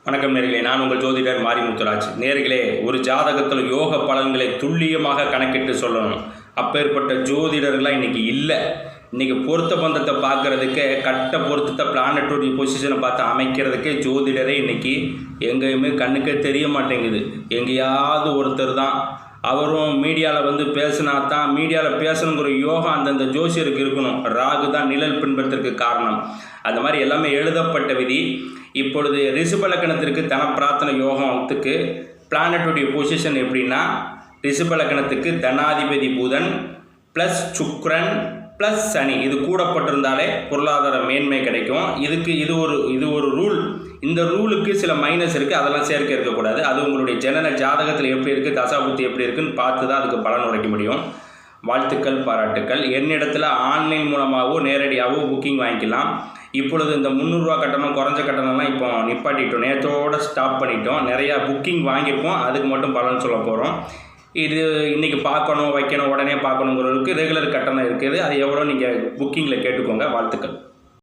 வணக்கம் நேர்களே, நான் உங்கள் ஜோதிடர் மாரிமுத்துராஜ். நேர்களே, ஒரு ஜாதகத்தில் யோக பலன்களை துல்லியமாக கணக்கிட்டு சொல்லணும். அப்பேற்பட்ட ஜோதிடர்கள்லாம் இன்றைக்கி இல்லை. இன்றைக்கி பொருத்த பந்தத்தை பார்க்குறதுக்கே, கட்ட பொருத்தத்தை பிளானட்டோடைய பொசிஷனை பார்த்து அமைக்கிறதுக்கே ஜோதிடரே இன்றைக்கி எங்கேயுமே கண்ணுக்கே தெரிய மாட்டேங்குது. எங்கேயாவது ஒருத்தர் தான், அவரும் மீடியாவில் பேசினா தான், மீடியாவில் பேசணுங்கிற யோகம் அந்தந்த ஜோசியருக்கு இருக்கணும். ராகு தான் நிழல் பின்பற்றதுக்கு காரணம். அந்த மாதிரி எல்லாமே எழுதப்பட்ட விதி. இப்பொழுது ரிஷப லக்னத்திற்கு தன பிரார்த்தனை யோகத்துக்கு பிளானட்டுடைய பொசிஷன் எப்படின்னா, ரிஷப லக்னத்துக்கு தனாதிபதி புதன் ப்ளஸ் சுக்ரன் ப்ளஸ் சனி, இது கூடப்பட்டிருந்தாலே பொருளாதார மேன்மை கிடைக்கும். இது ஒரு ரூல். இந்த ரூலுக்கு சில மைனஸ் இருக்குது, அதெல்லாம் சேர்க்க இருக்கக்கூடாது. அது உங்களுடைய ஜனன ஜாதகத்தில் எப்படி இருக்குது, தசாபுத்தி எப்படி இருக்குன்னு பார்த்து தான் அதுக்கு பலன் உரைக்க முடியும். வாழ்த்துக்கள், பாராட்டுக்கள். என்னிடத்தில் ஆன்லைன் மூலமாகவோ நேரடியாகவோ புக்கிங் வாங்கிக்கலாம். இப்பொழுது இந்த 300 ரூபா கட்டணம், குறைஞ்ச கட்டணம்லாம் இப்போ நிப்பாட்டிட்டோம், நேற்றோடு ஸ்டாப் பண்ணிட்டோம். நிறையா புக்கிங் வாங்கியிருக்கோம், அதுக்கு மட்டும் பலன் சொல்ல போகிறோம். இது இன்றைக்கி பார்க்கணும், வைக்கணும், உடனே பார்க்கணுங்கிறதுக்கு ரெகுலர் கட்டணம் இருக்குது. அது எவ்வளோ நீங்கள் புக்கிங்கில் கேட்டுக்கோங்க. வாழ்த்துக்கள்.